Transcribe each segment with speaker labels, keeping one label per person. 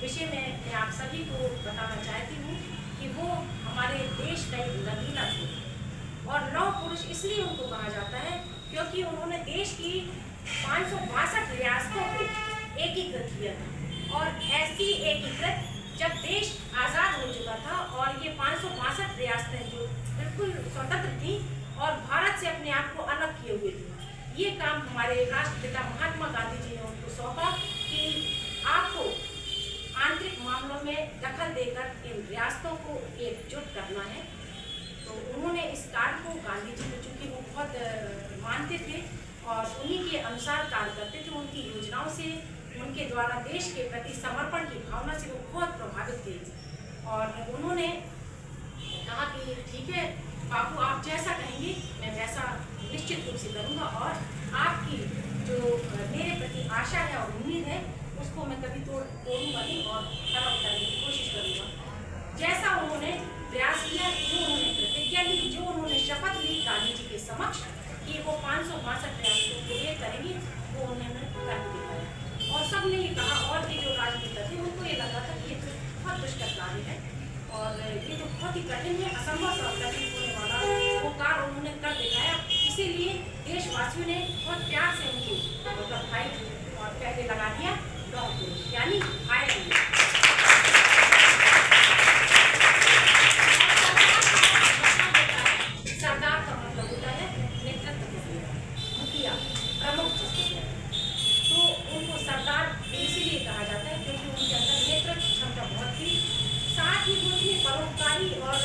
Speaker 1: विषय में मैं आप सभी को बताना चाहती हूँ कि वो हमारे देश का एक रंगीला थे। और लौह पुरुष इसलिए उनको कहा जाता है क्योंकि उन्होंने देश की 562 रियासतों को एकीकृत किया था। और ऐसी एकीकृत जब देश आज़ाद हो चुका था और ये 562 रियासतें जो बिल्कुल स्वतंत्र थी और भारत से अपने आप को अलग किए हुए थे, ये काम हमारे राष्ट्रपिता महात्मा गांधी जी ने उनको सौंपा कि आपको आंतरिक मामलों में दखल देकर इन रियासतों को एकजुट करना है। तो उन्होंने इस कार्य को, गांधी जी को चूँकि वो बहुत मानते थे और उन्हीं के अनुसार कार्य करते थे, उनकी योजनाओं से, उनके द्वारा देश के प्रति समर्पण की भावना से वो बहुत प्रभावित थे। और उन्होंने कहा कि ठीक है बापू, आप जैसा कहेंगे मैं वैसा निश्चित रूप से करूँगा और आपकी जो मेरे प्रति आशा है और उम्मीद है उसको मैं कभी तोड़ूंगा नहीं और खरा उतारने की कोशिश करूँगा। जैसा उन्होंने प्रयास किया, जो उन्होंने प्रतिज्ञा ली, जो उन्होंने शपथ ली गांधी जी के समक्ष कि वो 562 रियासतों को ये करेंगे, वो उन्होंने कर दिखाया। और सबने ये कहा, और भी जो राजनेता थे उनको ये लगा था कि ये बहुत दुष्कर कार्य है और ये तो बहुत ही कठिन है, असंभव सा कठिन होने वाला वो कार्य उन्होंने कर दिखाया। इसीलिए देशवासियों ने बहुत प्यार से उनको मतलब भाई और पहले लगा दिया लौह पुरुष, यानी भाई। सरदार का मतलब होता है नेतृत्व, मुखिया, प्रमुख जिसको कहते हैं। तो उनको सरदार इसीलिए कहा जाता है क्योंकि उनके अंदर नेतृत्व क्षमता बहुत थी। साथ ही वो इतने परोपकारी और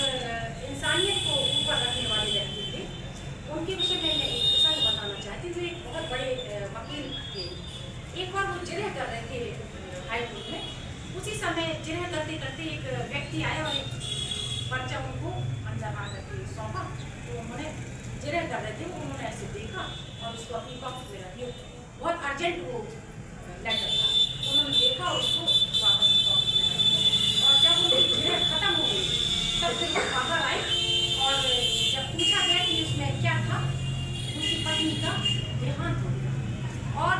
Speaker 1: इंसानियत को ऊपर रखने वाले व्यक्ति थे। उनके विषय में मैं एक प्रसंग बताना चाहती हूँ। एक बहुत बड़े वकील थे। एक बार वो जिरह कर रहे थे हाईकोर्ट में। उसी समय जिरह करते करते एक व्यक्ति आया और एक पर्चा उनको अंदर आ करके सौंपा। तो उन्होंने जिरह कर रहे थे, उन्होंने ऐसे देखा और उसको अपनी पॉकेट में रख दिया। बहुत अर्जेंट वो लेटर था, उन्होंने देखा उसको वापस पॉकेट में रख दिया। और जब वो जिरह खत्म हो गई तब फिर वो बाहर आए और जब पूछा गया कि उसमें क्या था, उनकी पत्नी का देहांत हो गया। और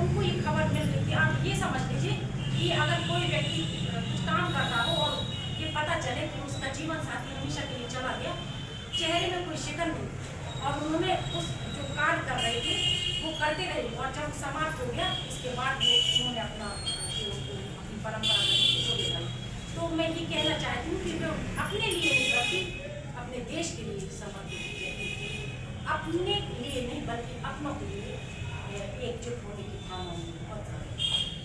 Speaker 1: उनको ये खबर मिल गई थी। आप ये समझ लीजिए कि अगर कोई व्यक्ति कुछ काम कर रहा हो और ये पता चले कि उसका जीवन साथी हमेशा के लिए चला गया, चेहरे में कोई शिकन नहीं, और उन्होंने उस जो कार्य कर रहे थे वो करते रहे। और जब समाप्त हो गया इसके बाद वो उन्होंने अपनी परंपरा को लगाई। तो मैं ये कहना चाहती हूँ कि वो अपने लिए नहीं करती, अपने देश के लिए समर्पित थे। अपने लिए नहीं बल्कि अपनों के लिए एकजुट होने की भावना उनमें बहुत है।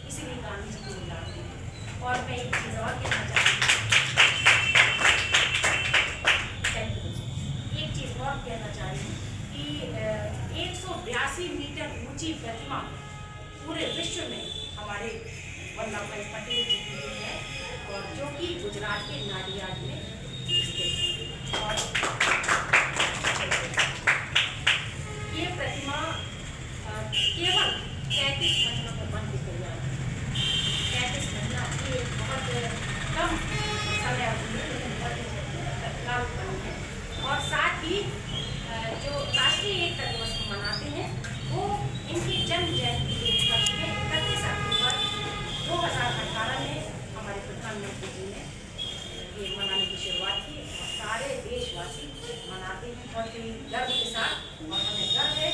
Speaker 1: इसीलिए गांधी जी को याद है। और मैं एक चीज़ और कहना चाहती हूँ, एक चीज़ और कहना चाह रही हूँ कि 182 मीटर ऊंची प्रतिमा पूरे विश्व में हमारे वल्लभ भाई पटेल जी की है, और जो कि गुजरात के नाडियाड में स्थित है। और ये प्रतिमा केवल 33 महीनों पर बन के तैयार है। 33 महीना ये बहुत कम समय अवधि है, लेकिन बहुत तत्काल बनी है। और साथ ही जो राष्ट्रीय एकता दिवस को मनाते हैं वो इनकी जन्म जयंती के उपलक्ष्य में 31 अक्टूबर 2018 में हमारे प्रधानमंत्री जी ने ये मनाने की शुरुआत की। और सारे देशवासी मनाते हैं बहुत ही गर्व के साथ, और हमें गर्व है